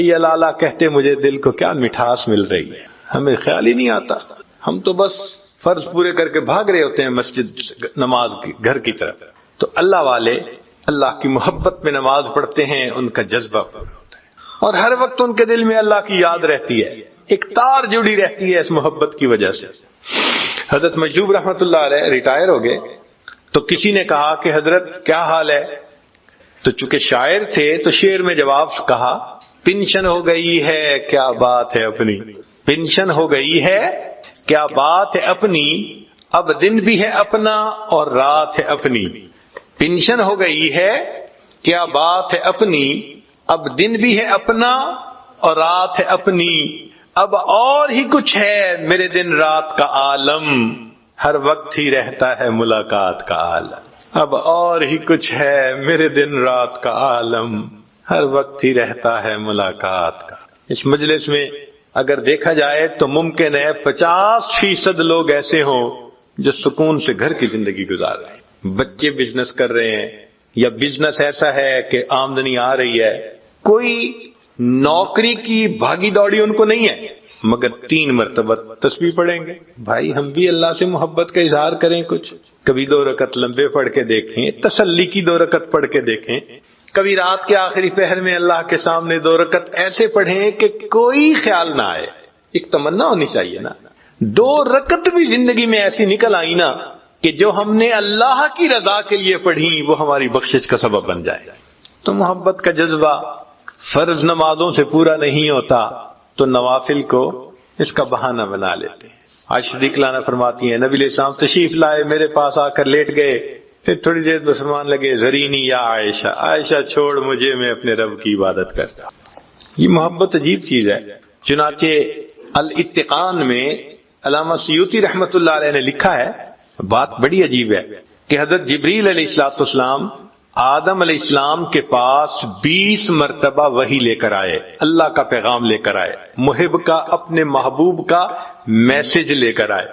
یہ لالا کہتے مجھے دل کو کیا مٹھاس مل رہی ہے، ہمیں خیال ہی نہیں آتا، ہم تو بس فرض پورے کر کے بھاگ رہے ہوتے ہیں مسجد نماز کی گھر کی طرف۔ تو اللہ والے اللہ کی محبت میں نماز پڑھتے ہیں، ان کا جذبہ پورا ہوتا ہے، اور ہر وقت ان کے دل میں اللہ کی یاد رہتی ہے، ایک تار جڑی رہتی ہے اس محبت کی وجہ سے۔ حضرت مجذوب رحمۃ اللہ علیہ ریٹائر ہو گئے تو کسی نے کہا کہ حضرت کیا حال ہے؟ تو چونکہ شاعر تھے تو شعر میں جواب کہا، پنشن ہو گئی ہے کیا بات ہے اپنی، پنشن ہو گئی ہے کیا بات ہے اپنی، اب دن بھی ہے اپنا اور رات ہے اپنی، پنشن ہو گئی ہے کیا بات ہے اپنی، اب دن بھی ہے اپنا اور رات ہے اپنی، اب اور ہی کچھ ہے میرے دن رات کا عالم، ہر وقت ہی رہتا ہے ملاقات کا عالم، اب اور ہی کچھ ہے میرے دن رات کا عالم، ہر وقت ہی رہتا ہے ملاقات کا۔ اس مجلس میں اگر دیکھا جائے تو ممکن ہے 50% لوگ ایسے ہوں جو سکون سے گھر کی زندگی گزار رہے ہیں، بچے بزنس کر رہے ہیں یا بزنس ایسا ہے کہ آمدنی آ رہی ہے، کوئی نوکری کی بھاگی دوڑی ان کو نہیں ہے، مگر 3 مرتبہ تسبیح پڑھیں گے۔ بھائی ہم بھی اللہ سے محبت کا اظہار کریں، کچھ کبھی 2 رکعت لمبے پڑھ کے دیکھیں، تسلی کی 2 رکعت پڑھ کے دیکھیں، کبھی رات کے آخری پہر میں اللہ کے سامنے 2 رکعت ایسے پڑھیں کہ کوئی خیال نہ آئے، ایک تمنا ہونی چاہیے نا۔ 2 رکعت بھی زندگی میں ایسی نکل آئی نا کہ جو ہم نے اللہ کی رضا کے لیے پڑھی وہ ہماری بخشش کا سبب بن جائے۔ تو محبت کا جذبہ فرض نمازوں سے پورا نہیں ہوتا تو نوافل کو اس کا بہانہ بنا لیتے ہیں۔ عائشہ صدیقہ لانا فرماتی ہیں نبی علیہ السلام تشریف لائے، میرے پاس آ کر لیٹ گئے، پھر تھوڑی دیر مسلمان لگے، ذرینی یا عائشہ، عائشہ چھوڑ مجھے، میں اپنے رب کی عبادت کرتا۔ یہ محبت عجیب چیز ہے۔ چنانچہ الاتقان میں علامہ سیوطی رحمۃ اللہ علیہ نے لکھا ہے، بات بڑی عجیب ہے کہ حضرت جبریل علیہ السلام آدم علیہ السلام کے پاس 20 مرتبہ وحی لے کر آئے، اللہ کا پیغام لے کر آئے، محب کا، اپنے محبوب کا میسج لے کر آئے۔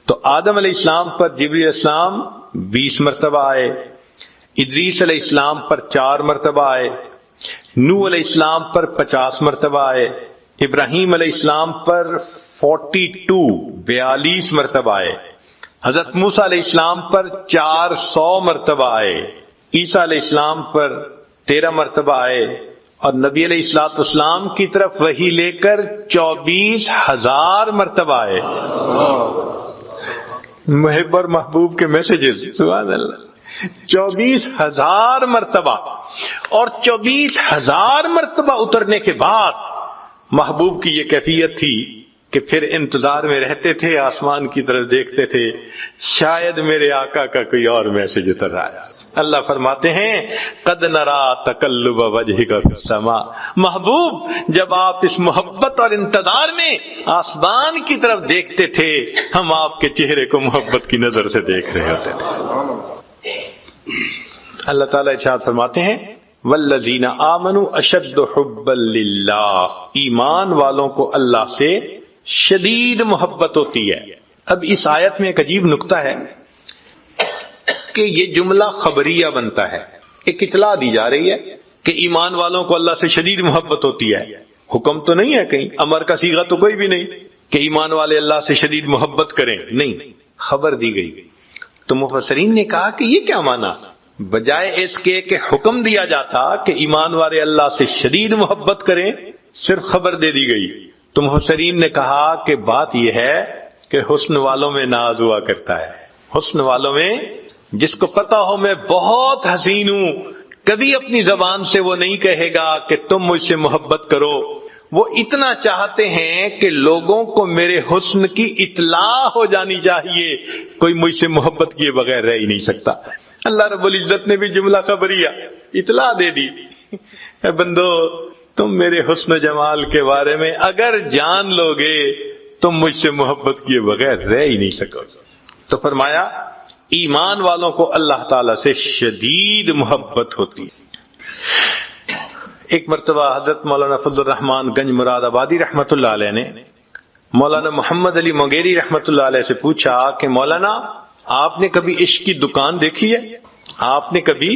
تو آدم علیہ السلام پر جبریل علیہ السلام 20 مرتبہ آئے، ادریس علیہ السلام پر 4 مرتبہ آئے، نوح علیہ السلام پر 50 مرتبہ آئے، ابراہیم علیہ السلام پر 42 مرتبہ آئے، حضرت موسیٰ علیہ السلام پر 400 مرتبہ آئے، عیسیٰ علیہ السلام پر 13 مرتبہ آئے، اور نبی علیہ السلام کی طرف وحی لے کر 24,000 مرتبہ آئے۔ محب اور محبوب کے میسیجز، سبحان اللہ، 24,000 مرتبہ، اور 24,000 مرتبہ اترنے کے بعد محبوب کی یہ کیفیت تھی کہ پھر انتظار میں رہتے تھے، آسمان کی طرف دیکھتے تھے، شاید میرے آقا کا کوئی اور میسج اتر آیا۔ اللہ فرماتے ہیں قد نرا تقلب وجہک فی السماء، محبوب جب آپ اس محبت اور انتظار میں آسمان کی طرف دیکھتے تھے، ہم آپ کے چہرے کو محبت کی نظر سے دیکھ رہے ہوتے تھے۔ اللہ تعالیٰ ارشاد فرماتے ہیں والذین آمنوا اشد حبا للہ، ایمان والوں کو اللہ سے شدید محبت ہوتی ہے۔ اب اس آیت میں ایک عجیب نکتہ ہے کہ یہ جملہ خبریہ بنتا ہے، ایک اطلاع دی جا رہی ہے کہ ایمان والوں کو اللہ سے شدید محبت ہوتی ہے، حکم تو نہیں ہے، کہیں امر کا صیغہ تو کوئی بھی نہیں کہ ایمان والے اللہ سے شدید محبت کریں، نہیں، خبر دی گئی۔ تو مفسرین نے کہا کہ یہ کیا معنی، بجائے اس کے کہ حکم دیا جاتا کہ ایمان والے اللہ سے شدید محبت کریں، صرف خبر دے دی گئی۔ تو مفسرین نے کہا کہ بات یہ ہے کہ حسن والوں میں ناز ہوا کرتا ہے، حسن والوں میں جس کو پتا ہو میں بہت حسین ہوں، کبھی اپنی زبان سے وہ نہیں کہے گا کہ تم مجھ سے محبت کرو، وہ اتنا چاہتے ہیں کہ لوگوں کو میرے حسن کی اطلاع ہو جانی چاہیے، کوئی مجھ سے محبت کیے بغیر رہ ہی نہیں سکتا۔ اللہ رب العزت نے بھی جملہ خبریہ اطلاع دے دی، اے بندو تم میرے حسن و جمال کے بارے میں اگر جان لو گے تم مجھ سے محبت کیے بغیر رہ ہی نہیں سکو۔ تو فرمایا ایمان والوں کو اللہ تعالی سے شدید محبت ہوتی ہے۔ ایک مرتبہ حضرت مولانا فضل الرحمان گنج مراد آبادی رحمت اللہ علیہ نے مولانا محمد علی مغیری رحمت اللہ علیہ سے پوچھا کہ مولانا آپ نے کبھی عشق کی دکان دیکھی ہے؟ آپ نے کبھی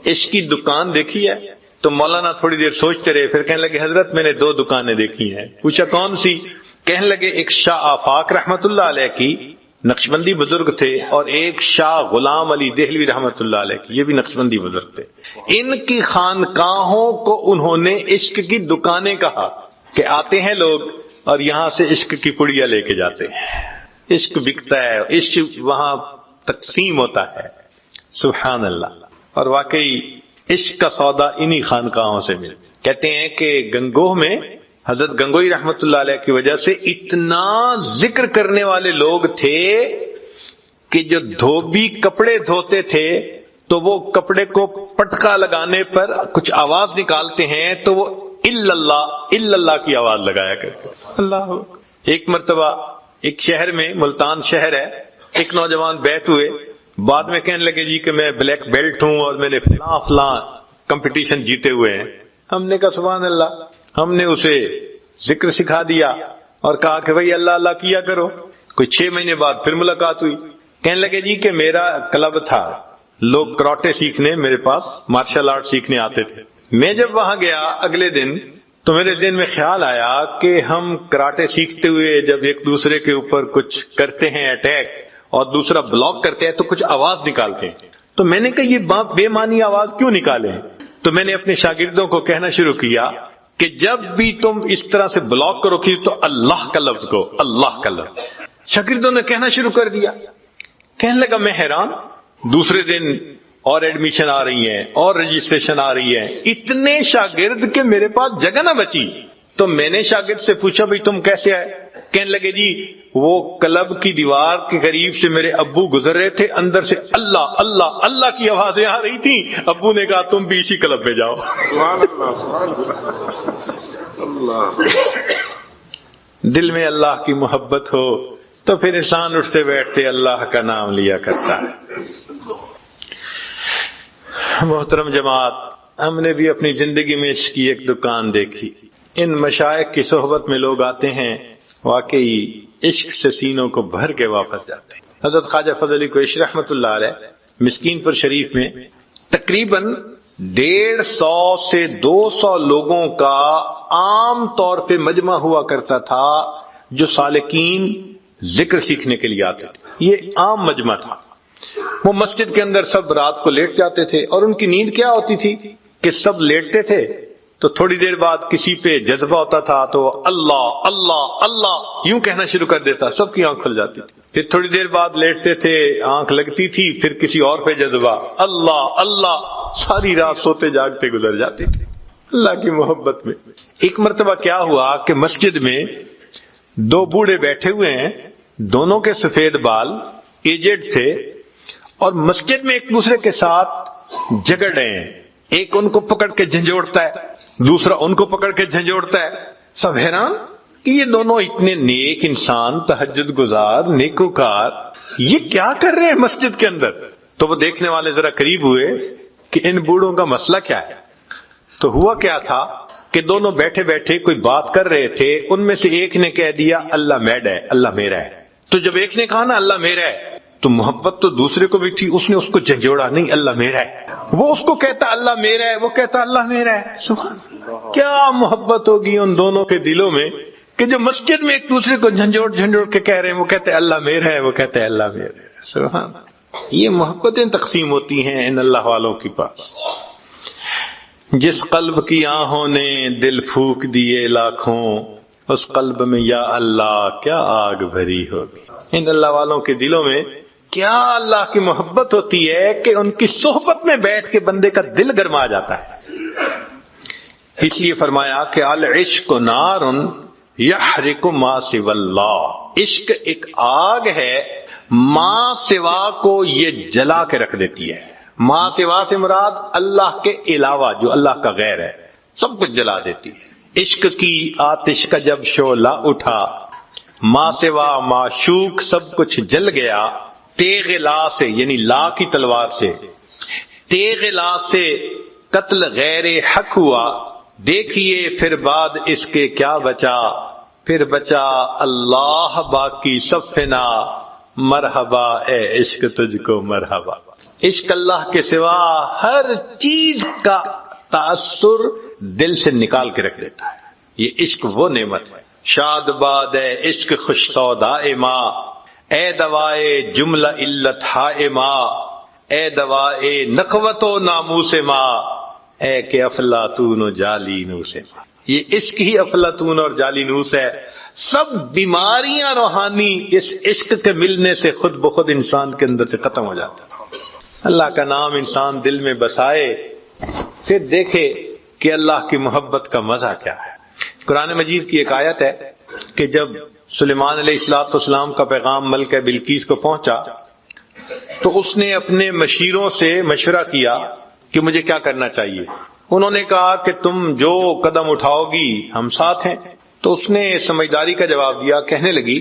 عشق کی دکان دیکھی ہے؟ تو مولانا تھوڑی دیر سوچتے رہے، پھر کہنے لگے حضرت میں نے 2 دکانیں دیکھی ہیں۔ پوچھا کون سی؟ کہنے لگے ایک شاہ آفاق رحمت اللہ علیہ کی، نقشبندی بزرگ تھے، اور ایک شاہ غلام علی دہلوی رحمت اللہ علیہ کی، یہ بھی نقشبندی بزرگ تھے۔ ان کی خانقاہوں کو انہوں نے عشق کی دکانیں کہا کہ آتے ہیں لوگ اور یہاں سے عشق کی پڑیاں لے کے جاتے ہیں، عشق بکتا ہے، عشق وہاں تقسیم ہوتا ہے۔ سبحان اللہ۔ اور واقعی عشق کا سودا انہی خانقاہوں سے ملتا۔ کہتے ہیں کہ گنگوہ میں حضرت گنگوئی رحمت اللہ علیہ کی وجہ سے اتنا ذکر کرنے والے لوگ تھے کہ جو دھوبی کپڑے دھوتے تھے تو وہ کپڑے کو پٹکا لگانے پر کچھ آواز نکالتے ہیں تو وہ اللہ کی آواز لگایا کرتے۔ اللہ۔ ایک مرتبہ ایک شہر میں، ملتان شہر ہے، ایک نوجوان بیعت ہوئے، بعد میں کہنے لگے جی کہ میں بلیک بیلٹ ہوں اور میں نے فلاں کمپٹیشن جیتے ہوئے ہیں۔ ہم نے کہا سبحان اللہ۔ ہم نے اسے ذکر سکھا دیا اور کہا کہ بھئی اللہ اللہ کیا کرو۔ کوئی 6 مہینے بعد پھر ملاقات ہوئی، کہنے لگے جی کہ میرا کلب تھا، لوگ کراٹے سیکھنے میرے پاس مارشل آرٹ سیکھنے آتے تھے۔ میں جب وہاں گیا اگلے دن تو میرے ذہن میں خیال آیا کہ ہم کراٹے سیکھتے ہوئے جب ایک دوسرے کے اوپر کچھ کرتے ہیں اٹیک اور دوسرا بلاک کرتے ہیں تو کچھ آواز نکالتے ہیں، تو میں نے کہا یہ بے معنی آواز کیوں نکالیں؟ تو میں نے اپنے شاگردوں کو کہنا شروع کیا کہ جب بھی تم اس طرح سے بلاک کرو کہ تو اللہ کا لفظ کو، اللہ کا لفظ۔ شاگردوں نے کہنا شروع کر دیا۔ کہنے لگا میں حیران، دوسرے دن اور ایڈمیشن آ رہی ہیں اور رجسٹریشن آ رہی ہے، اتنے شاگرد کہ میرے پاس جگہ نہ بچی۔ تو میں نے شاگرد سے پوچھا بھئی تم کیسے آئے؟ کہنے لگے جی وہ کلب کی دیوار کے قریب سے میرے ابو گزر رہے تھے، اندر سے اللہ اللہ اللہ کی آوازیں آ رہی تھیں، ابو نے کہا تم بھی اسی کلب پہ جاؤ۔ سبحان اللہ، سبحان اللہ، اللہ۔ دل میں اللہ کی محبت ہو تو پھر انسان اٹھتے بیٹھتے اللہ کا نام لیا کرتا ہے۔ محترم جماعت، ہم نے بھی اپنی زندگی میں عشق کی ایک دکان دیکھی۔ ان مشائخ کی صحبت میں لوگ آتے ہیں، واقعی عشق سے سینوں کو بھر کے واپس جاتے ہیں۔ حضرت خواجہ فضل علی کوئیشی رحمت اللہ علیہ مسکین پور شریف میں تقریباً 150 سے 200 لوگوں کا عام طور پہ مجمع ہوا کرتا تھا جو سالکین ذکر سیکھنے کے لیے آتے تھے۔ یہ عام مجمع تھا۔ وہ مسجد کے اندر سب رات کو لیٹ جاتے تھے اور ان کی نیند کیا ہوتی تھی کہ سب لیٹتے تھے تو تھوڑی دیر بعد کسی پہ جذبہ ہوتا تھا تو اللہ اللہ اللہ یوں کہنا شروع کر دیتا، سب کی آنکھ کھل جاتی تھی۔ پھر تھوڑی دیر بعد لیٹتے تھے، آنکھ لگتی تھی، پھر کسی اور پہ جذبہ، اللہ اللہ، ساری رات سوتے جاگتے گزر جاتی تھی اللہ کی محبت میں۔ ایک مرتبہ کیا ہوا کہ مسجد میں 2 بوڑھے بیٹھے ہوئے ہیں، دونوں کے سفید بال، ایجڈ تھے، اور مسجد میں ایک دوسرے کے ساتھ جھگڑ رہے ہیں۔ ایک ان کو پکڑ کے جھنجھوڑتا ہے، دوسرا ان کو پکڑ کے جھنجھوڑتا ہے۔ سب حیران کہ یہ دونوں اتنے نیک انسان، تہجد گزار، نیکوکار، یہ کیا کر رہے ہیں مسجد کے اندر؟ تو وہ دیکھنے والے ذرا قریب ہوئے کہ ان بوڑھوں کا مسئلہ کیا ہے۔ تو ہوا کیا تھا کہ دونوں بیٹھے بیٹھے کوئی بات کر رہے تھے، ان میں سے ایک نے کہہ دیا اللہ میڈ ہے، اللہ میرا ہے۔ تو جب ایک نے کہا نا اللہ میرا ہے تو محبت تو دوسرے کو بھی تھی، اس نے اس کو جھنجھوڑا، نہیں اللہ میرا ہے۔ وہ اس کو کہتا اللہ میرا ہے، وہ کہتا اللہ میرا ہے۔ سبحان اللہ، کیا محبت ہوگی ان دونوں کے دلوں میں کہ جو مسجد میں ایک دوسرے کو جھنجھوڑ کے کہہ رہے ہیں، وہ کہتے ہیں اللہ میرا ہے، وہ کہتے ہیں اللہ میرا ہے۔ سبحان اللہ، یہ محبتیں تقسیم ہوتی ہیں ان اللہ والوں کے پاس۔ جس قلب کی آہوں نے دل پھونک دیے لاکھوں، اس قلب میں یا اللہ کیا آگ بھری ہوگی۔ ان اللہ والوں کے دلوں میں کیا اللہ کی محبت ہوتی ہے کہ ان کی صحبت میں بیٹھ کے بندے کا دل گرما جاتا ہے۔ اس لیے فرمایا کہ العشق نار یحرق ما سوى اللہ، عشق ایک آگ ہے، ما سوا کو یہ جلا کے رکھ دیتی ہے۔ ما سوا سے مراد اللہ کے علاوہ جو اللہ کا غیر ہے، سب کچھ جلا دیتی ہے۔ عشق کی آتش کا جب شعلہ اٹھا، ما سوا معشوق سب کچھ جل گیا، تیغ لا سے یعنی لا کی تلوار سے، تیغ لا سے قتل غیر حق ہوا، دیکھیے پھر بعد اس کے کیا بچا، پھر بچا اللہ باقی سب فنا، مرحبا اے عشق تجھ کو مرحبا۔ عشق اللہ کے سوا ہر چیز کا تأثر دل سے نکال کے رکھ دیتا ہے. یہ عشق وہ نعمت ہے. شاد باد ہے عشق خوش سودائے ماں، اے دوائے جملہ علت ہائے ماں، اے دوائے نخوت و ناموس ماں، اے کہ افلاطون و جالینوس ماں. یہ عشق ہی افلاطون اور جالینوس ہے. سب بیماریاں روحانی اس عشق کے ملنے سے خود بخود انسان کے اندر سے ختم ہو جاتا ہے. اللہ کا نام انسان دل میں بسائے، پھر دیکھے کہ اللہ کی محبت کا مزہ کیا ہے. قرآن مجید کی ایک آیت ہے کہ جب سلیمان علیہ السلام کا پیغام ملکہ بلقیس کو پہنچا تو اس نے اپنے مشیروں سے مشورہ کیا کہ مجھے کیا کرنا چاہیے. انہوں نے کہا کہ تم جو قدم اٹھاؤ گی ہم ساتھ ہیں. تو اس نے سمجھداری کا جواب دیا، کہنے لگی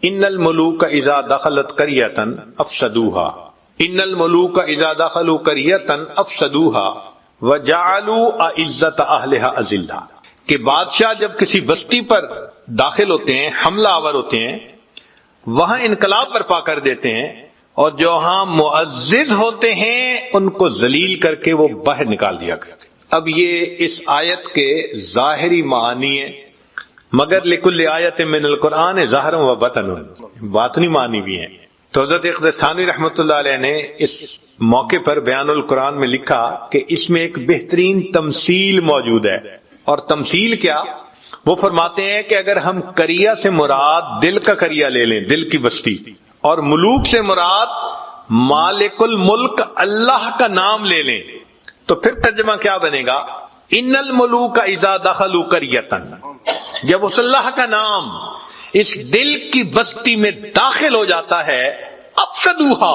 ان الملوک اذا دخلت قریۃ افسدوها، ان الملوک اذا دخلوا قریۃ افسدوها وجعلوا اعزۃ اہلها اذلہ، کہ بادشاہ جب کسی بستی پر داخل ہوتے ہیں، حملہ آور ہوتے ہیں، وہاں انقلاب برپا کر دیتے ہیں، اور جو ہاں معزز ہوتے ہیں ان کو ذلیل کر کے وہ باہر نکال دیا کرتے. اب یہ اس آیت کے ظاہری معنی ہے، مگر لکل آیت من القرآن ظاہر و باطن، باطنی معنی بھی ہیں. تو حضرت اقدس تھانوی رحمۃ اللہ علیہ نے اس موقع پر بیان القرآن میں لکھا کہ اس میں ایک بہترین تمثیل موجود ہے. اور تمثیل کیا؟ وہ فرماتے ہیں کہ اگر ہم قریہ سے مراد دل کا قریہ لے لیں، دل کی بستی، اور ملوک سے مراد مالک الملک اللہ کا نام لے لیں، تو پھر ترجمہ کیا بنے گا؟ ان الملوک اذا دخلوا قریۃ، جب اس اللہ کا نام اس دل کی بستی میں داخل ہو جاتا ہے، افسدوها،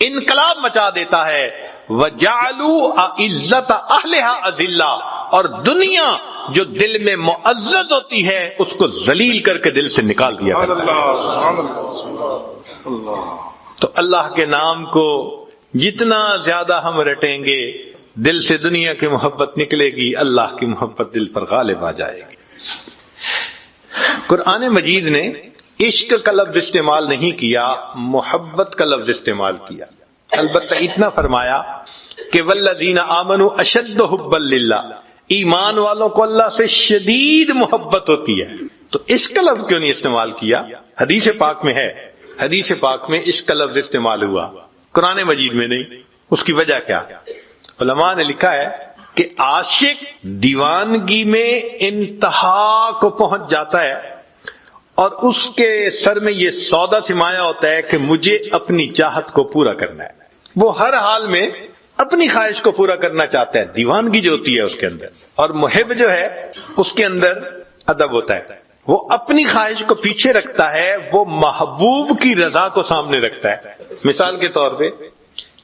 انقلاب مچا دیتا ہے، وجعلوا اعزۃ اہلها اذلہ، اور دنیا جو دل میں معزز ہوتی ہے اس کو ذلیل کر کے دل سے نکال دیا کرتا ہے. تو اللہ کے نام کو جتنا زیادہ ہم رٹیں گے دل سے دنیا کی محبت نکلے گی، اللہ کی محبت دل پر غالب آ جائے گی. قرآن مجید نے عشق کا لفظ استعمال نہیں کیا، محبت کا لفظ استعمال کیا. البتہ اتنا فرمایا کہ والذین آمنوا اشد حبا للہ، ایمان والوں کو اللہ سے شدید محبت ہوتی ہے. تو عشق کا لفظ کیوں نہیں استعمال کیا؟ حدیث پاک میں ہے، حدیث پاک میں عشق کا لفظ استعمال ہوا، قرآن مجید میں نہیں. اس کی وجہ کیا؟ علماء نے لکھا ہے کہ عاشق دیوانگی میں انتہا کو پہنچ جاتا ہے اور اس کے سر میں یہ سودا سمایا ہوتا ہے کہ مجھے اپنی چاہت کو پورا کرنا ہے. وہ ہر حال میں اپنی خواہش کو پورا کرنا چاہتا ہے، دیوانگی جو ہوتی ہے اس کے اندر. اور محب جو ہے اس کے اندر ادب ہوتا ہے، وہ اپنی خواہش کو پیچھے رکھتا ہے، وہ محبوب کی رضا کو سامنے رکھتا ہے. مثال کے طور پہ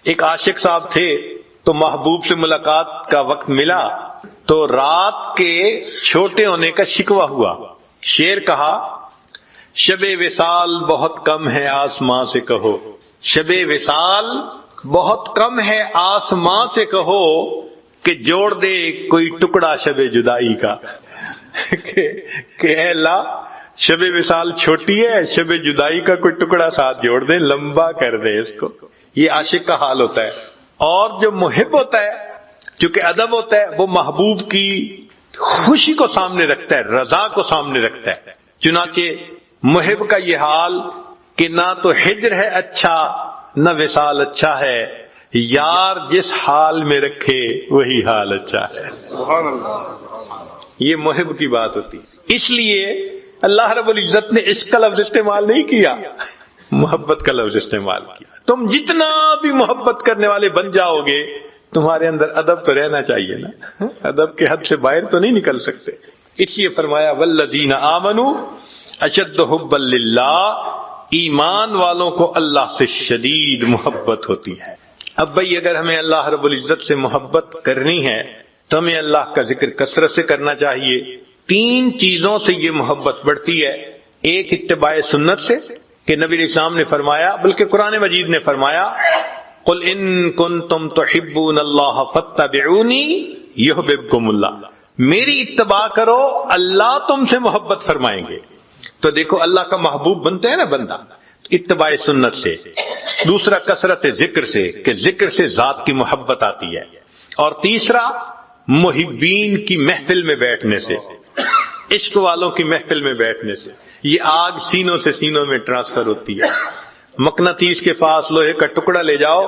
ایک عاشق صاحب تھے تو محبوب سے ملاقات کا وقت ملا تو رات کے چھوٹے ہونے کا شکوہ ہوا. شعر کہا، شب وصال بہت کم ہے آسماں سے کہو، شب وصال بہت کم ہے آسماں سے کہو کہ جوڑ دے کوئی ٹکڑا شب جدائی کا. کہ اے اللہ شب وصال چھوٹی ہے، شب جدائی کا کوئی ٹکڑا ساتھ جوڑ دے، لمبا کر دے اس کو. یہ عاشق کا حال ہوتا ہے. اور جو محب ہوتا ہے، چونکہ ادب ہوتا ہے، وہ محبوب کی خوشی کو سامنے رکھتا ہے، رضا کو سامنے رکھتا ہے. چنانچہ محب کا یہ حال کہ نہ تو ہجر ہے اچھا نہ وصال اچھا ہے، یار جس حال میں رکھے وہی حال اچھا ہے. سبحان اللہ. یہ محب کی بات ہوتی. اس لیے اللہ رب العزت نے عشق کا لفظ استعمال نہیں کیا، محبت کا لفظ استعمال کیا. تم جتنا بھی محبت کرنے والے بن جاؤ گے تمہارے اندر ادب تو رہنا چاہیے نا، ادب کے حد سے باہر تو نہیں نکل سکتے. اس لیے فرمایا والذین آمنوا اشد حبا للہ، ایمان والوں کو اللہ سے شدید محبت ہوتی ہے. اب بھئی اگر ہمیں اللہ رب العزت سے محبت کرنی ہے تو ہمیں اللہ کا ذکر کثرت سے کرنا چاہیے. 3 چیزوں سے یہ محبت بڑھتی ہے. ایک اتباع سنت سے کہ نبی علیہ السلام نے فرمایا، بلکہ قرآن مجید نے فرمایا قل ان کنتم تحبون اللہ فاتبعونی یحببکم اللہ، میری اتباع کرو اللہ تم سے محبت فرمائیں گے. تو دیکھو اللہ کا محبوب بنتا ہے نا بندہ اتباع سنت سے. دوسرا کثرت ذکر سے کہ ذکر سے ذات کی محبت آتی ہے. اور تیسرا محبین کی محفل میں بیٹھنے سے، عشق والوں کی محفل میں بیٹھنے سے یہ آگ سینوں سے سینوں میں ٹرانسفر ہوتی ہے۔ مقناطیس کے پاس لوہے کا ٹکڑا لے جاؤ،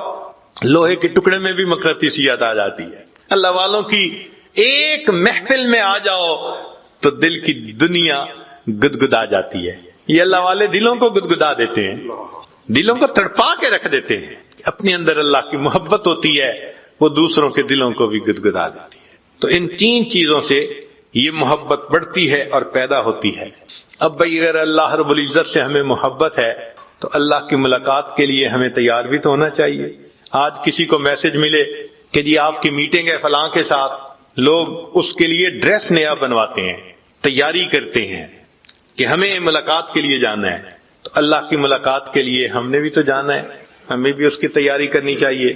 لوہے کے ٹکڑے میں بھی مقناطیسیت آ جاتی ہے۔ اللہ والوں کی ایک محفل میں آ جاؤ تو دل کی دنیا گدگدا جاتی ہے۔ یہ اللہ والے دلوں کو گدگدا دیتے ہیں، دلوں کو تڑپا کے رکھ دیتے ہیں۔ اپنے اندر اللہ کی محبت ہوتی ہے، وہ دوسروں کے دلوں کو بھی گدگدا دیتی ہے۔ تو ان تین چیزوں سے یہ محبت بڑھتی ہے اور پیدا ہوتی ہے۔ اب بھئی اگر اللہ رب العزت سے ہمیں محبت ہے تو اللہ کی ملاقات کے لیے ہمیں تیار بھی تو ہونا چاہیے۔ آج کسی کو میسج ملے کہ جی آپ کی میٹنگ ہے فلاں کے ساتھ، لوگ اس کے لیے ڈریس نیا بنواتے ہیں، تیاری کرتے ہیں کہ ہمیں ملاقات کے لیے جانا ہے۔ تو اللہ کی ملاقات کے لیے ہم نے بھی تو جانا ہے، ہمیں بھی اس کی تیاری کرنی چاہیے۔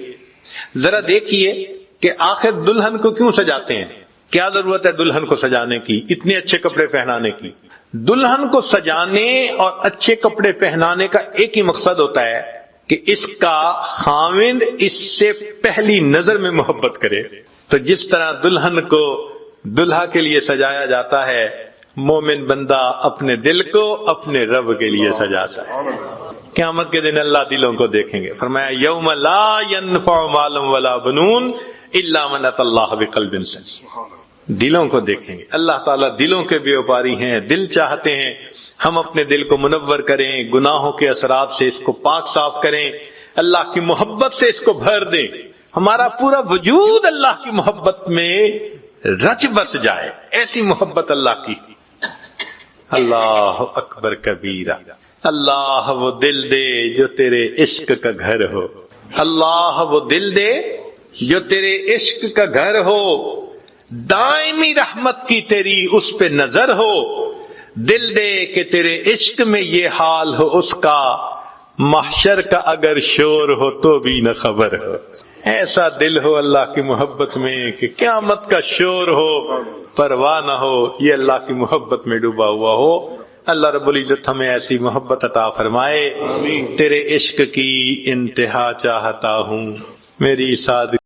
ذرا دیکھیے کہ آخر دلہن کو کیوں سجاتے ہیں؟ کیا ضرورت ہے دلہن کو سجانے کی، اتنے اچھے کپڑے پہنانے کی؟ دلہن کو سجانے اور اچھے کپڑے پہنانے کا ایک ہی مقصد ہوتا ہے کہ اس کا خاوند اس سے پہلی نظر میں محبت کرے۔ تو جس طرح دلہن کو دلہا کے لیے سجایا جاتا ہے، مومن بندہ اپنے دل کو اپنے رب کے لیے سجاتا ہے۔ قیامت کے دن اللہ دلوں کو دیکھیں گے، فرمایا یوم لا ینفع مال ولا بنون الا من اتى اللہ بقلب سلیم۔ دلوں کو دیکھیں گے، اللہ تعالیٰ دلوں کے بیوپاری ہیں، دل چاہتے ہیں ہم اپنے دل کو منور کریں، گناہوں کے اثرات سے اس کو پاک صاف کریں، اللہ کی محبت سے اس کو بھر دیں، ہمارا پورا وجود اللہ کی محبت میں رچ بس جائے، ایسی محبت اللہ کی۔ اللہ اکبر کبیرہ، اللہ وہ دل دے جو تیرے عشق کا گھر ہو، اللہ وہ دل دے جو تیرے عشق کا گھر ہو، دائمی رحمت کی تیری اس پہ نظر ہو، دل دے کہ تیرے عشق میں یہ حال ہو اس کا، محشر کا اگر شور ہو تو بھی نہ خبر ہو۔ ایسا دل ہو اللہ کی محبت میں کہ قیامت کا شور ہو پرواہ نہ ہو، یہ اللہ کی محبت میں ڈوبا ہوا ہو۔ اللہ رب العزت ہمیں ایسی محبت عطا فرمائے۔ تیرے عشق کی انتہا چاہتا ہوں، میری سادگی